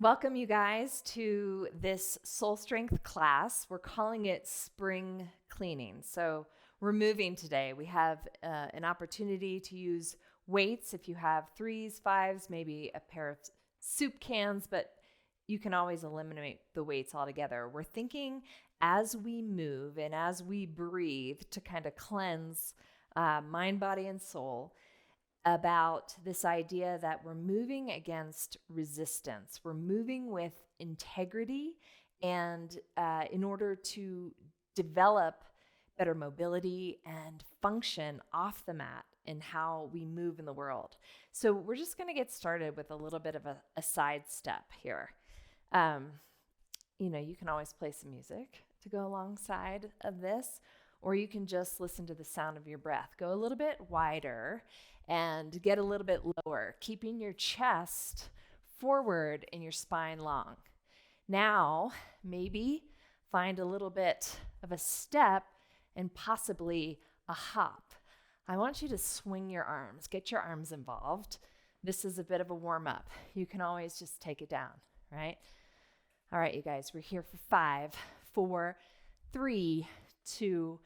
Welcome, you guys, to this soul strength class. We're calling it spring cleaning. So we're moving today. We have an opportunity to use weights if you have 3s, 5s, maybe a pair of soup cans, but you can always eliminate the weights altogether. We're thinking as we move and as we breathe to kind of cleanse mind, body, and soul, about this idea that we're moving against resistance. We're moving with integrity and in order to develop better mobility and function off the mat in how we move in the world. So we're just going to get started with a little bit of a side step here. You can always play some music to go alongside of this, or you can just listen to the sound of your breath. Go a little bit wider and get a little bit lower, keeping your chest forward and your spine long. Now, maybe find a little bit of a step and possibly a hop. I want you to swing your arms, get your arms involved. This is a bit of a warm-up. You can always just take it down, right? All right, you guys, we're here for 5, 4, 3, 2,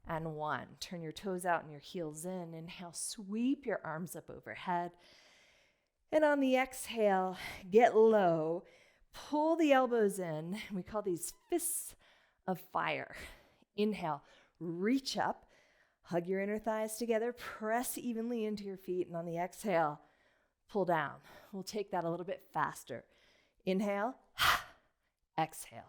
and 1. Turn your toes out and your heels in. Inhale, sweep your arms up overhead. And on the exhale, get low. Pull the elbows in. We call these fists of fire. Inhale, reach up. Hug your inner thighs together. Press evenly into your feet. And on the exhale, pull down. We'll take that a little bit faster. Inhale, exhale.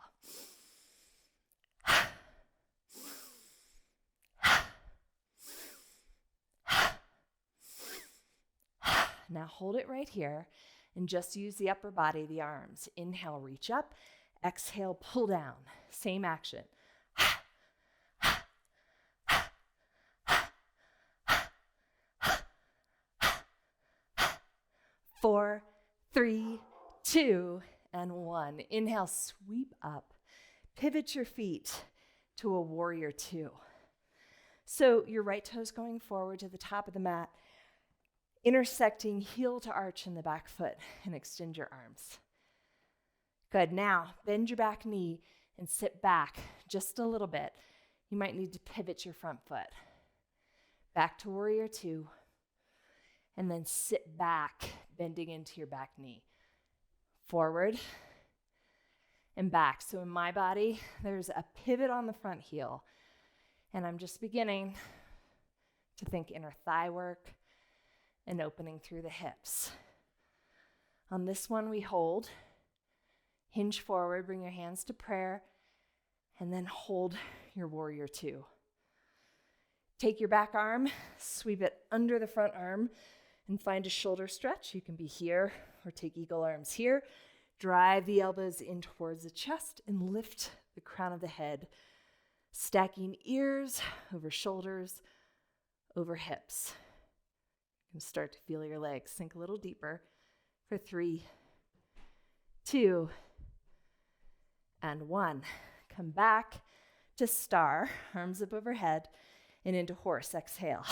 Now hold it right here and just use the upper body, the arms. Inhale, reach up. Exhale, pull down. Same action. 4, 3, 2, and 1. Inhale, sweep up. Pivot your feet to a warrior 2. So your right toe's going forward to the top of the mat, intersecting heel to arch in the back foot, and extend your arms. Good. Now, bend your back knee and sit back just a little bit. You might need to pivot your front foot. Back to warrior 2, and then sit back, bending into your back knee. Forward and back. So in my body, there's a pivot on the front heel, and I'm just beginning to think inner thigh work and opening through the hips. On this one, we hold, hinge forward, bring your hands to prayer, and then hold your warrior 2. Take your back arm, sweep it under the front arm, and find a shoulder stretch. You can be here or take eagle arms here. Drive the elbows in towards the chest and lift the crown of the head, stacking ears over shoulders, over hips. You can start to feel your legs sink a little deeper for 3, 2, and 1. Come back to star, arms up overhead, and into horse. Exhale.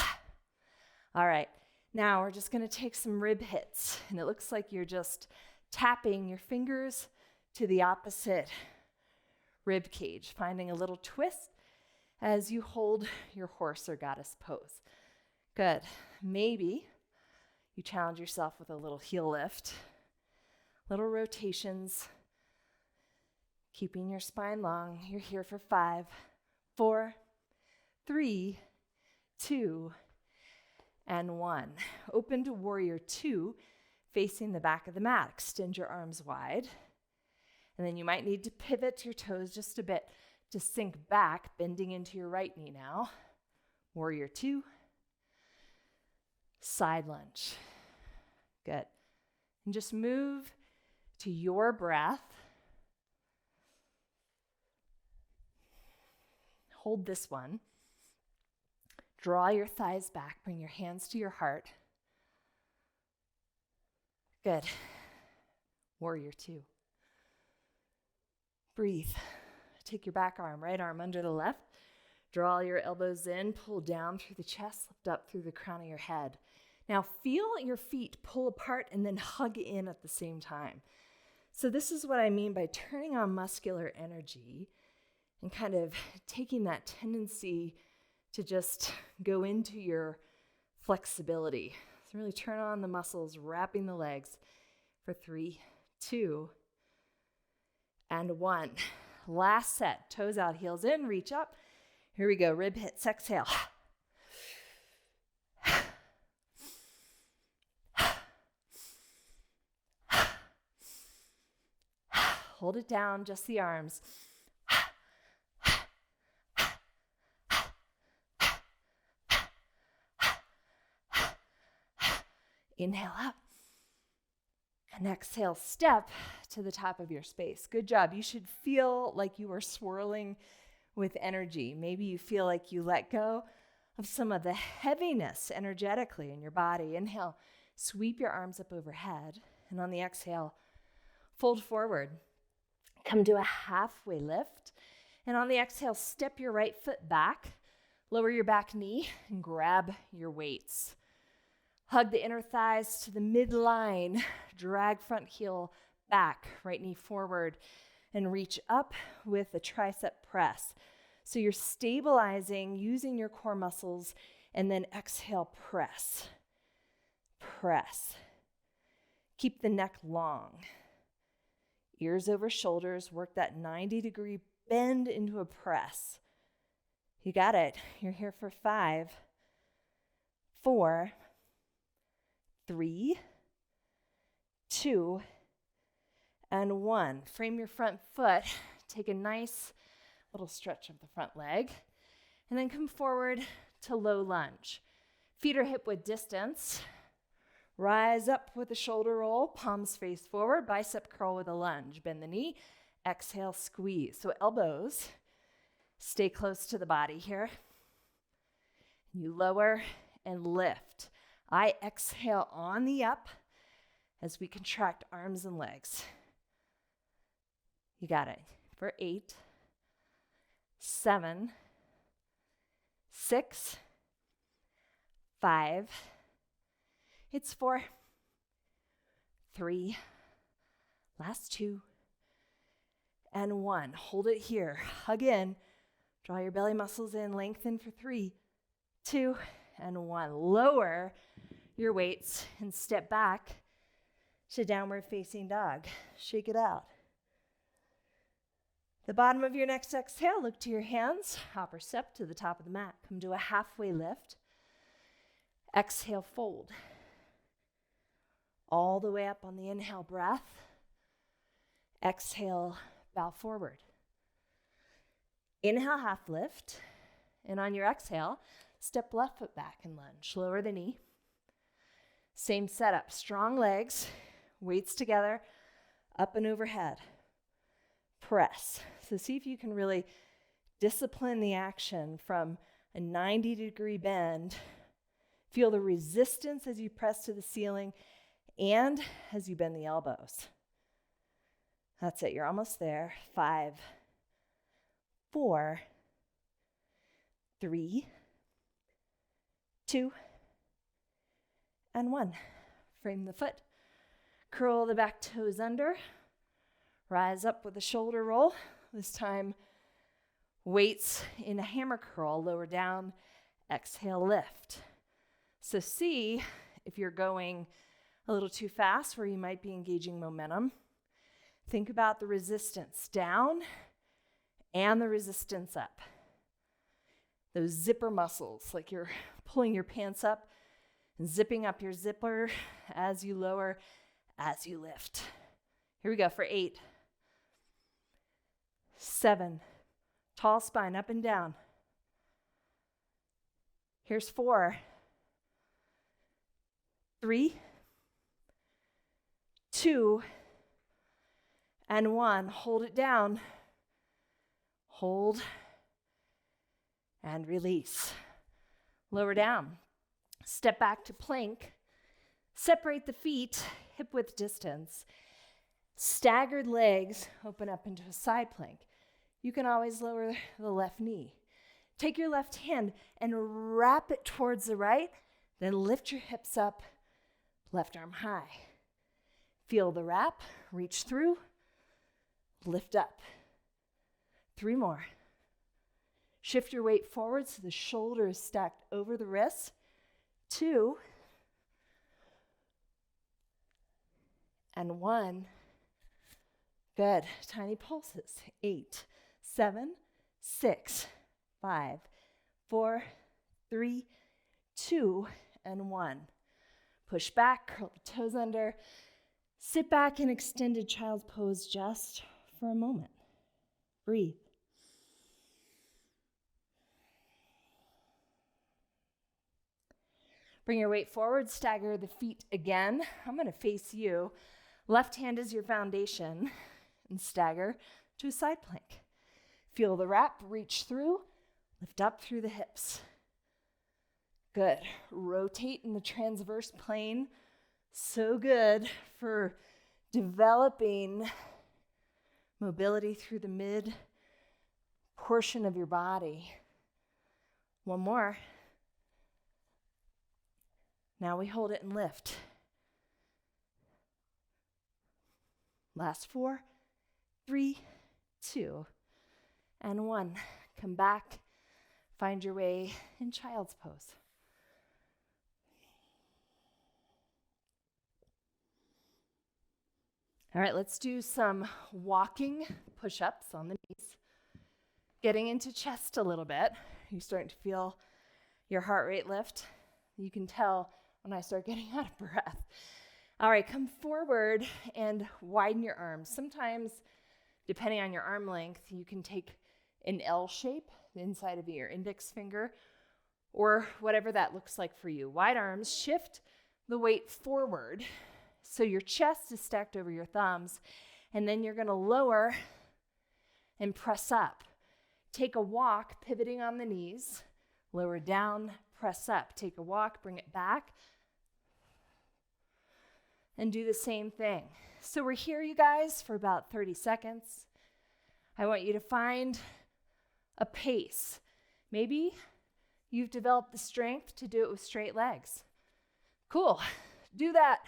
All right, now we're just going to take some rib hits, and it looks like you're just tapping your fingers to the opposite rib cage, finding a little twist as you hold your horse or goddess pose. Good. Maybe you challenge yourself with a little heel lift, little rotations, keeping your spine long. You're here for 5, 4, 3, 2, and 1. Open to warrior 2, facing the back of the mat. Extend your arms wide. And then you might need to pivot your toes just a bit to sink back, bending into your right knee now. Warrior 2. Side lunge. Good. And just move to your breath. Hold this one. Draw your thighs back. Bring your hands to your heart. Good. Warrior 2. Breathe. Take your back arm, right arm under the left. Draw your elbows in, pull down through the chest, lift up through the crown of your head. Now feel your feet pull apart and then hug in at the same time. So this is what I mean by turning on muscular energy and kind of taking that tendency to just go into your flexibility. So really turn on the muscles, wrapping the legs for 3, 2, and 1. Last set, toes out, heels in, reach up. Here we go, rib hits, exhale. Hold it down, just the arms. Inhale up. And exhale, step to the top of your space. Good job. You should feel like you are swirling with energy. Maybe you feel like you let go of some of the heaviness energetically in your body. Inhale, sweep your arms up overhead. And on the exhale, fold forward. Come to a halfway lift. And on the exhale, step your right foot back. Lower your back knee and grab your weights. Hug the inner thighs to the midline. Drag front heel back, right knee forward, and reach up with a tricep press. So you're stabilizing using your core muscles, and then exhale, press. Press. Keep the neck long. Ears over shoulders, work that 90-degree bend into a press. You got it. You're here for 5, 4, 3, 2, and 1. Frame your front foot. Take a nice little stretch of the front leg. And then come forward to low lunge. Feet are hip width distance. Rise up with a shoulder roll. Palms face forward. Bicep curl with a lunge. Bend the knee. Exhale, squeeze. So elbows stay close to the body here. You lower and lift. I exhale on the up as we contract arms and legs. You got it. For 8, 7, 6, 5. It's 4, 3, last 2, and 1. Hold it here. Hug in. Draw your belly muscles in. Lengthen for 3, 2, and 1. Lower your weights and step back to downward facing dog. Shake it out. The bottom of your next exhale, look to your hands. Hop or step to the top of the mat. Come to a halfway lift. Exhale, fold. All the way up on the inhale breath. Exhale, bow forward. Inhale, half lift. And on your exhale, step left foot back and lunge. Lower the knee. Same setup. Strong legs, weights together, up and overhead. Press. So see if you can really discipline the action from a 90-degree bend. Feel the resistance as you press to the ceiling and as you bend the elbows. That's it. You're almost there. 5, 4, 3, 2, and 1. Frame the foot. Curl the back toes under. Rise up with a shoulder roll. This time, weights in a hammer curl. Lower down. Exhale, lift. So see if you're going a little too fast where you might be engaging momentum. Think about the resistance down and the resistance up. Those zipper muscles, like you're pulling your pants up and zipping up your zipper as you lower, as you lift. Here we go for 8, 7, tall spine up and down. Here's 4, 3, 2, and 1. Hold it down. Hold and release. Lower down. Step back to plank. Separate the feet, hip width distance. Staggered legs open up into a side plank. You can always lower the left knee. Take your left hand and wrap it towards the right, then lift your hips up, left arm high. Feel the wrap, reach through, lift up. 3 more. Shift your weight forward so the shoulder is stacked over the wrist. 2 and 1. Good. Tiny pulses. 8, 7, 6, 5, 4, 3, 2, and 1. Push back, curl the toes under. Sit back in extended child's pose just for a moment. Breathe. Bring your weight forward, stagger the feet again. I'm going to face you. Left hand is your foundation, and stagger to a side plank. Feel the wrap, reach through, lift up through the hips. Good. Rotate in the transverse plane. So good for developing mobility through the mid portion of your body. 1 more. Now we hold it and lift. Last 4, 3, 2, and 1. Come back. Find your way in child's pose. All right, let's do some walking push-ups on the knees. Getting into chest a little bit. You're starting to feel your heart rate lift. You can tell when I start getting out of breath. All right, come forward and widen your arms. Sometimes, depending on your arm length, you can take an L shape, the inside of your index finger, or whatever that looks like for you. Wide arms, shift the weight forward so your chest is stacked over your thumbs, and then you're going to lower and press up. Take a walk, pivoting on the knees, lower down, press up. Take a walk, bring it back, and do the same thing. So we're here, you guys, for about 30 seconds. I want you to find a pace. Maybe you've developed the strength to do it with straight legs. Cool. Do that.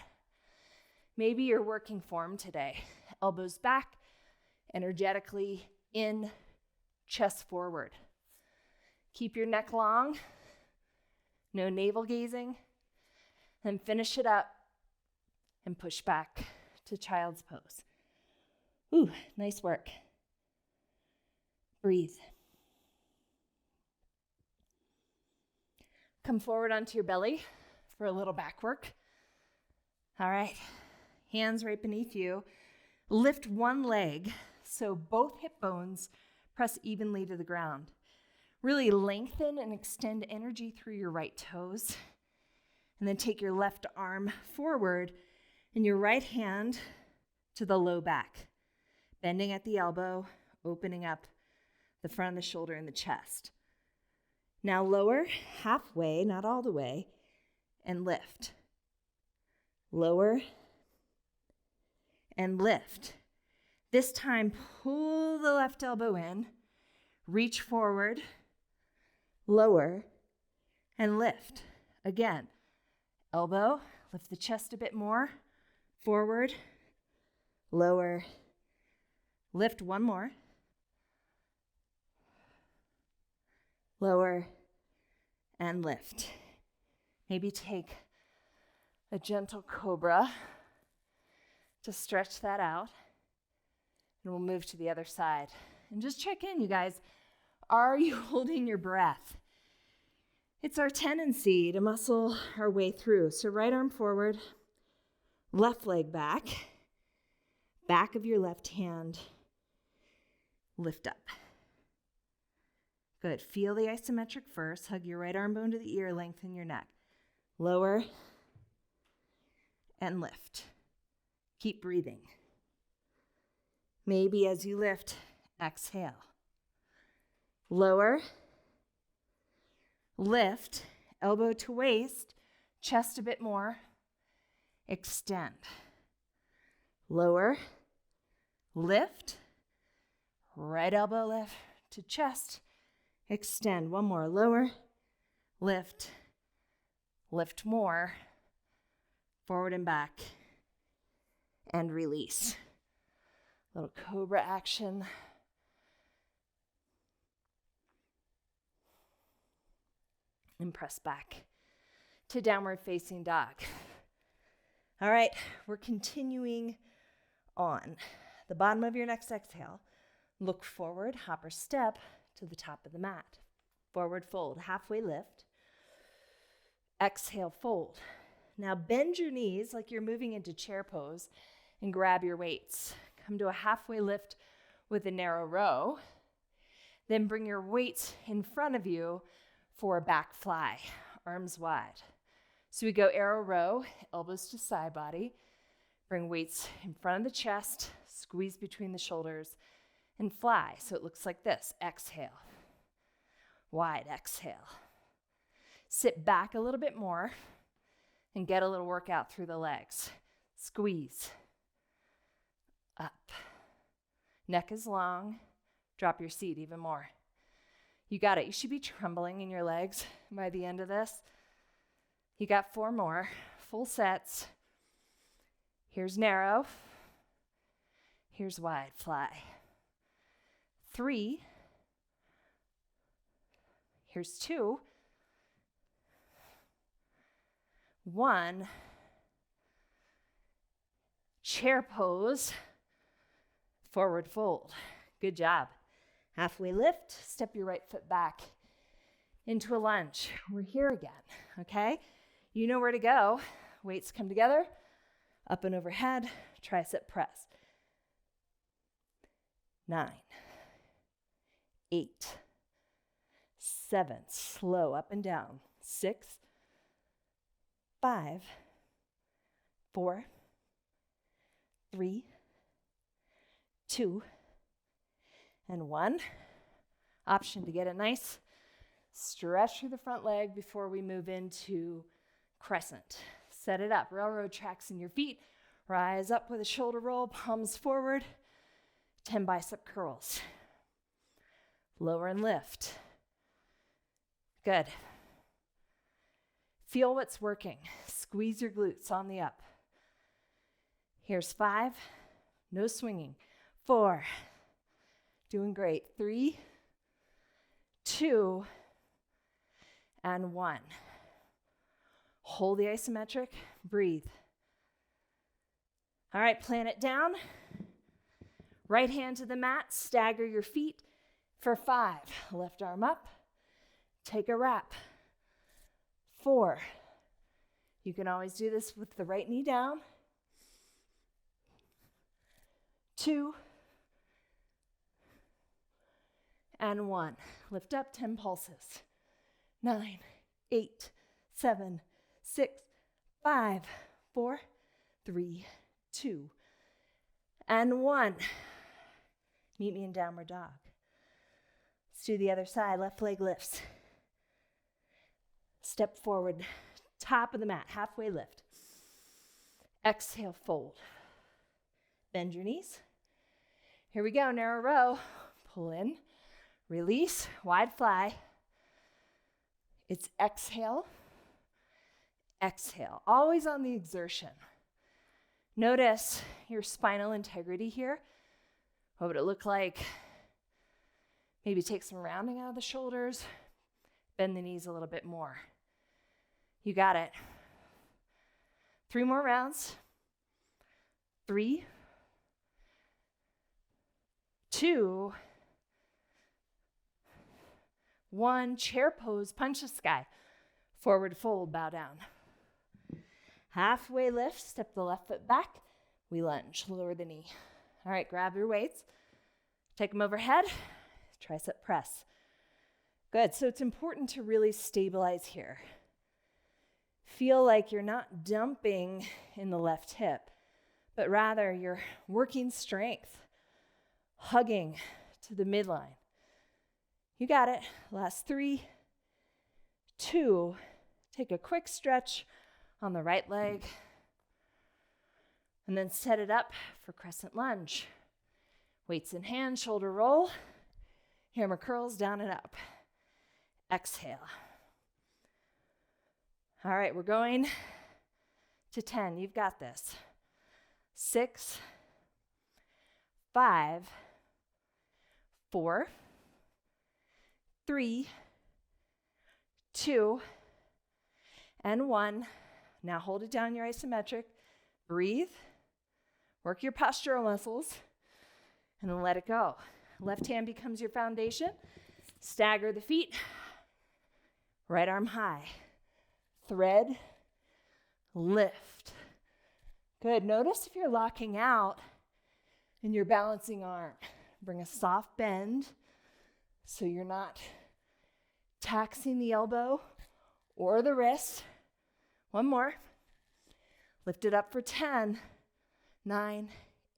Maybe you're working form today. Elbows back, energetically in, chest forward. Keep your neck long. No navel gazing. Then finish it up and push back to child's pose. Ooh, nice work. Breathe. Come forward onto your belly for a little back work. All right, hands right beneath you. Lift one leg so both hip bones press evenly to the ground. Really lengthen and extend energy through your right toes. And then take your left arm forward and your right hand to the low back, bending at the elbow, opening up the front of the shoulder and the chest. Now lower halfway, not all the way, and lift. Lower and lift. This time, pull the left elbow in, reach forward, lower, and lift. Again, elbow, lift the chest a bit more, forward, lower, lift one more, lower, and lift. Maybe take a gentle cobra to stretch that out. And we'll move to the other side. And just check in, you guys. Are you holding your breath? It's our tendency to muscle our way through. So right arm forward, left leg back, back of your left hand, lift up. Good. Feel the isometric first. Hug your right arm bone to the ear, lengthen your neck. Lower and lift. Keep breathing. Maybe as you lift, exhale. Lower, lift, elbow to waist, chest a bit more, extend. Lower, lift, right elbow lift to chest, extend. One more, lower, lift, lift more, forward and back, and release. Little cobra action. And press back to downward facing dog. All right, we're continuing on. The bottom of your next exhale, look forward, hop or step to the top of the mat. Forward fold, halfway lift. Exhale, fold. Now bend your knees like you're moving into chair pose and grab your weights. Come to a halfway lift with a narrow row. Then bring your weights in front of you for a back fly, arms wide. So we go arrow row, elbows to side body. Bring weights in front of the chest, squeeze between the shoulders, and fly. So it looks like this. Exhale. Wide exhale. Sit back a little bit more and get a little workout through the legs. Squeeze. Up. Neck is long. Drop your seat even more. You got it. You should be trembling in your legs by the end of this. You got 4 more. Full sets. Here's narrow. Here's wide. Fly. 3. Here's 2. 1. Chair pose. Forward fold. Good job. Halfway lift. Step your right foot back into a lunge. We're here again, okay? You know where to go. Weights come together. Up and overhead. Tricep press. 9. 8. 7. Slow up and down. 6. 5. 4. 3. 2. And 1. Option to get a nice stretch through the front leg before we move into crescent. Set it up. Railroad tracks in your feet. Rise up with a shoulder roll, palms forward. 10 bicep curls. Lower and lift. Good. Feel what's working. Squeeze your glutes on the up. Here's 5. No swinging. 4. Doing great. 3, 2, and 1. Hold the isometric. Breathe. All right, plant it down. Right hand to the mat. Stagger your feet for 5. Left arm up. Take a wrap. 4. You can always do this with the right knee down. 2. And 1. Lift up 10 pulses. 9, 8, 7, 6, 5, 4, 3, 2, and 1. Meet me in downward dog. Let's do the other side. Left leg lifts. Step forward. Top of the mat. Halfway lift. Exhale, fold. Bend your knees. Here we go. Narrow row. Pull in. Release, wide fly. It's exhale, exhale. Always on the exertion. Notice your spinal integrity here. What would it look like? Maybe take some rounding out of the shoulders. Bend the knees a little bit more. You got it. 3 more rounds. 3, 2, 1, chair pose, punch the sky. Forward fold, bow down. Halfway lift, step the left foot back. We lunge, lower the knee. All right, grab your weights. Take them overhead. Tricep press. Good, so it's important to really stabilize here. Feel like you're not dumping in the left hip, but rather you're working strength, hugging to the midline. You got it. Last 3, 2. Take a quick stretch on the right leg. And then set it up for crescent lunge. Weights in hand, shoulder roll. Hammer curls down and up. Exhale. All right, we're going to 10. You've got this. 6, 5, 4, 3, 2, and 1. Now hold it down, your isometric. Breathe. Work your postural muscles. And then let it go. Left hand becomes your foundation. Stagger the feet. Right arm high. Thread. Lift. Good. Notice if you're locking out in your balancing arm. Bring a soft bend so you're not taxing the elbow or the wrist. One more. Lift it up for 10, 9,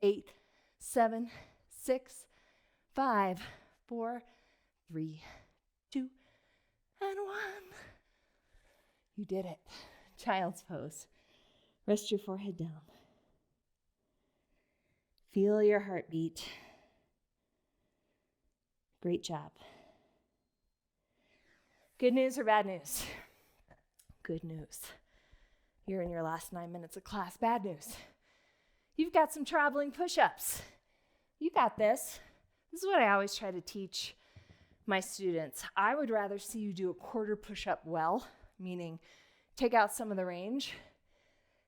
8, 7, 6, 5, 4, 3, 2, and 1. You did it. Child's pose. Rest your forehead down. Feel your heartbeat. Great job. Good news or bad news? Good news. You're in your last 9 minutes of class. Bad news. You've got some traveling push-ups. You got this. This is what I always try to teach my students. I would rather see you do a quarter push-up well, meaning take out some of the range,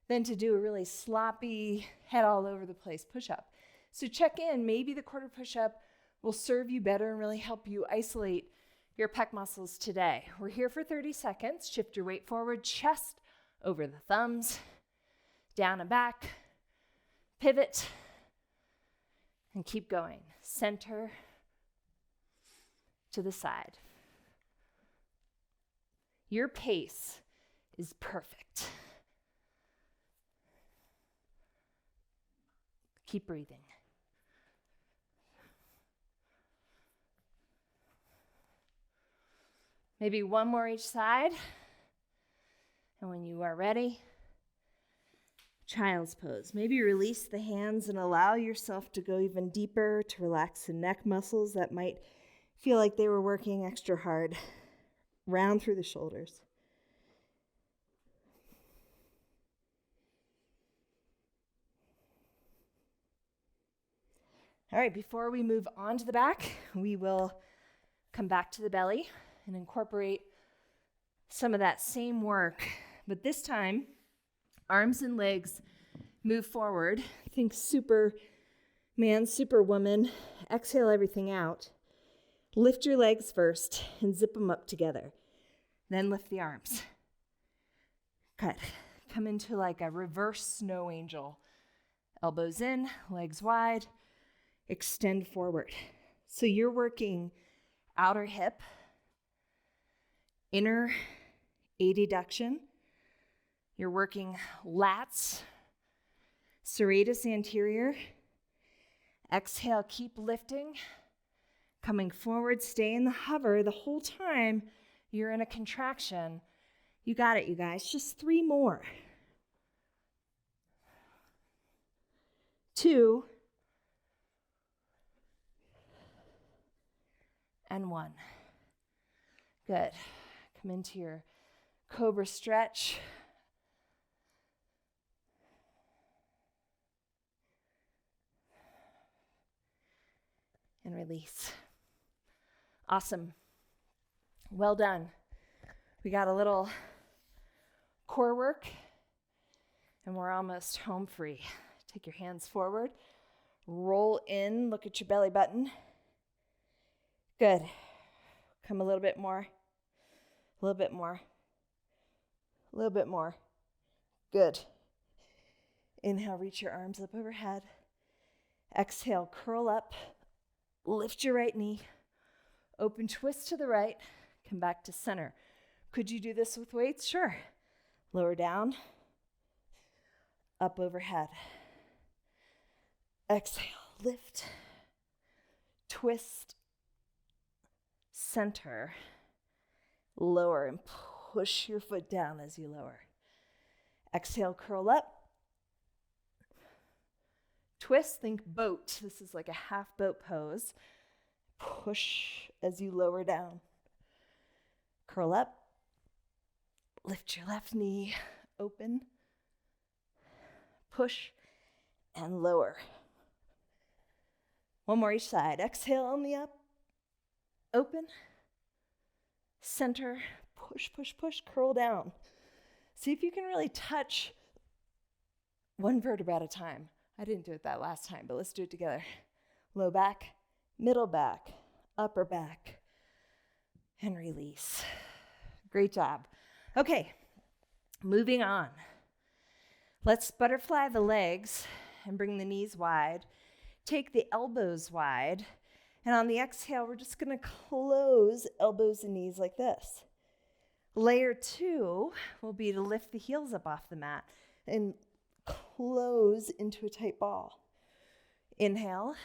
than to do a really sloppy, head all over the place push-up. So check in. Maybe the quarter push-up will serve you better and really help you isolate your pec muscles today. We're here for 30 seconds. Shift your weight forward, chest over the thumbs, down and back, pivot, and keep going. Center to the side. Your pace is perfect. Keep breathing. Maybe one more each side. And when you are ready, child's pose. Maybe release the hands and allow yourself to go even deeper to relax the neck muscles that might feel like they were working extra hard. Round through the shoulders. All right, before we move on to the back, we will come back to the belly and incorporate some of that same work. But this time, arms and legs move forward. Think Superman, Superwoman. Exhale everything out. Lift your legs first and zip them up together. Then lift the arms. Good. Come into like a reverse snow angel. Elbows in, legs wide. Extend forward. So you're working outer hip, inner adduction. You're working lats, serratus anterior. Exhale, keep lifting. Coming forward, stay in the hover the whole time you're in a contraction. You got it, you guys. Just 3 more. 2, and 1. Good. Come into your cobra stretch. And release. Awesome. Well done. We got a little core work, and we're almost home free. Take your hands forward. Roll in. Look at your belly button. Good. Come a little bit more. A little bit more. A little bit more. Good. Inhale, reach your arms up overhead. Exhale, curl up. Lift your right knee. Open twist to the right. Come back to center. Could you do this with weights? Sure. Lower down. Up overhead. Exhale, lift. Twist. Center, lower, and push your foot down as you lower. Exhale, curl up. Twist, think boat. This is like a half boat pose. Push as you lower down. Curl up. Lift your left knee, open. Push and lower. One more each side. Exhale on the up. Open. Center. Push, push, push. Curl down. See if you can really touch one vertebra at a time. I didn't do it that last time, but let's do it together. Low back, middle back, upper back, and release. Great job. Okay, moving on. Let's butterfly the legs and bring the knees wide. Take the elbows wide. And on the exhale, we're just going to close elbows and knees like this. Layer 2 will be to lift the heels up off the mat and close into a tight ball. Inhale.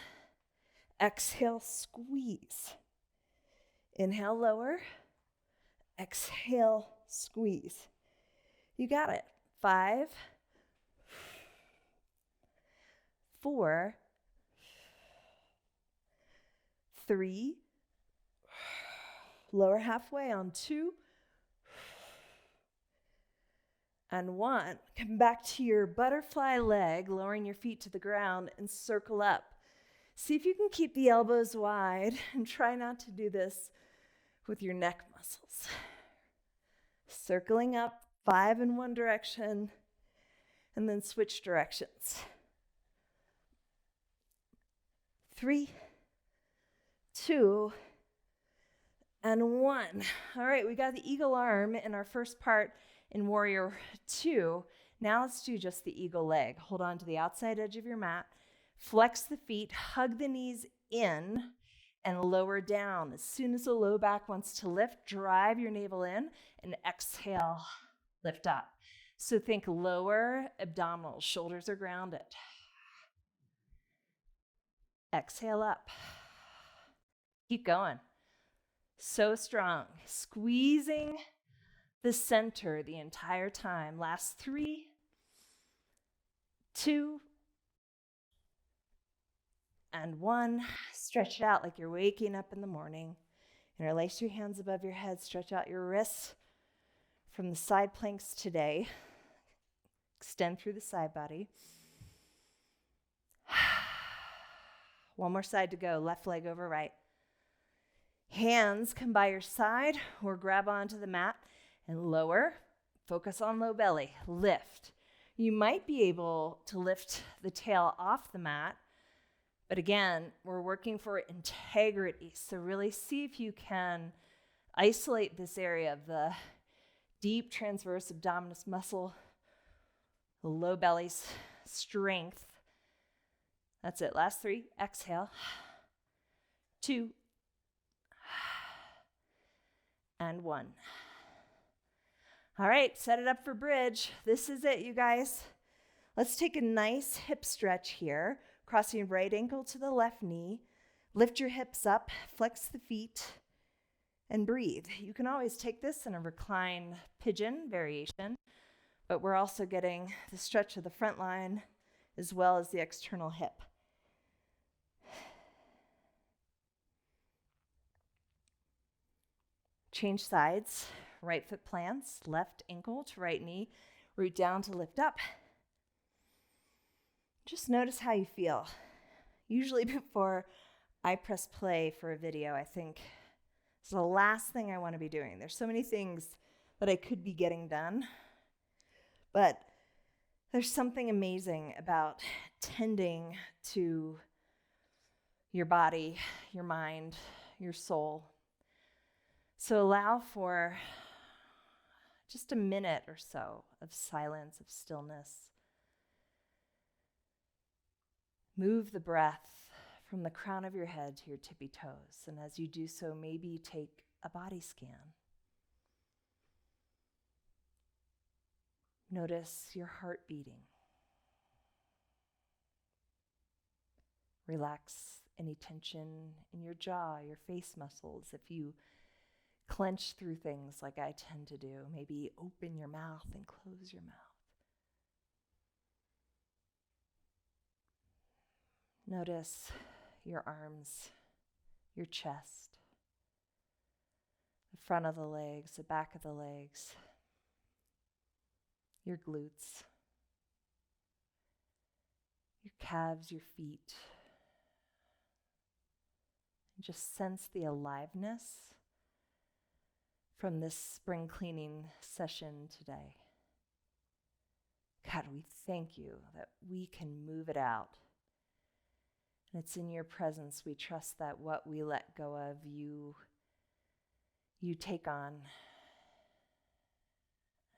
Exhale, squeeze. Inhale, lower. Exhale, squeeze. You got it. 5, 4, 3, lower halfway on 2, and 1. Come back to your butterfly leg, lowering your feet to the ground, and circle up. See if you can keep the elbows wide, and try not to do this with your neck muscles. Circling up, 5 in one direction, and then switch directions. 3, 2, and 1. All right, we got the eagle arm in our first part in Warrior 2. Now let's do just the eagle leg. Hold on to the outside edge of your mat. Flex the feet, hug the knees in, and lower down. As soon as the low back wants to lift, drive your navel in, and exhale, lift up. So think lower abdominals, shoulders are grounded. Exhale up. Keep going. So strong. Squeezing the center the entire time. Last 3, 2, and 1. Stretch it out like you're waking up in the morning. Interlace your hands above your head. Stretch out your wrists from the side planks today. Extend through the side body. One more side to go. Left leg over right. Hands come by your side or grab onto the mat and lower. Focus on low belly. Lift. You might be able to lift the tail off the mat, but again, we're working for integrity. So really see if you can isolate this area of the deep transverse abdominis muscle, the low belly's strength. That's it. Last 3. Exhale. 2. And 1. All right, set it up for bridge. This is it, you guys. Let's take a nice hip stretch here. Cross your right ankle to the left knee. Lift your hips up, flex the feet, and breathe. You can always take this in a recline pigeon variation, but we're also getting the stretch of the front line as well as the external hip. Change sides. Right foot plants, left ankle to right knee, root down to lift up. Just notice how you feel. Usually before I press play for a video, I think it's the last thing I want to be doing. There's so many things that I could be getting done, but there's something amazing about tending to your body, your mind, your soul. So allow for just a minute or so of silence, of stillness. Move the breath from the crown of your head to your tippy toes. And as you do so, maybe take a body scan. Notice your heart beating. Relax any tension in your jaw, your face muscles. If you clench through things like I tend to do, maybe open your mouth and close your mouth. Notice your arms, your chest, the front of the legs, the back of the legs, your glutes. Your calves, your feet. And just sense the aliveness from this spring cleaning session today. God, we thank you that we can move it out. And it's in your presence we trust that what we let go of, you take on.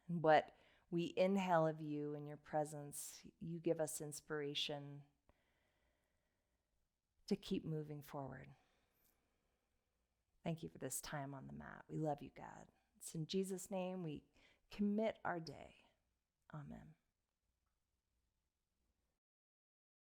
And what we inhale of you in your presence, you give us inspiration to keep moving forward. Thank you for this time on the mat. We love you, God. It's in Jesus' name we commit our day. Amen.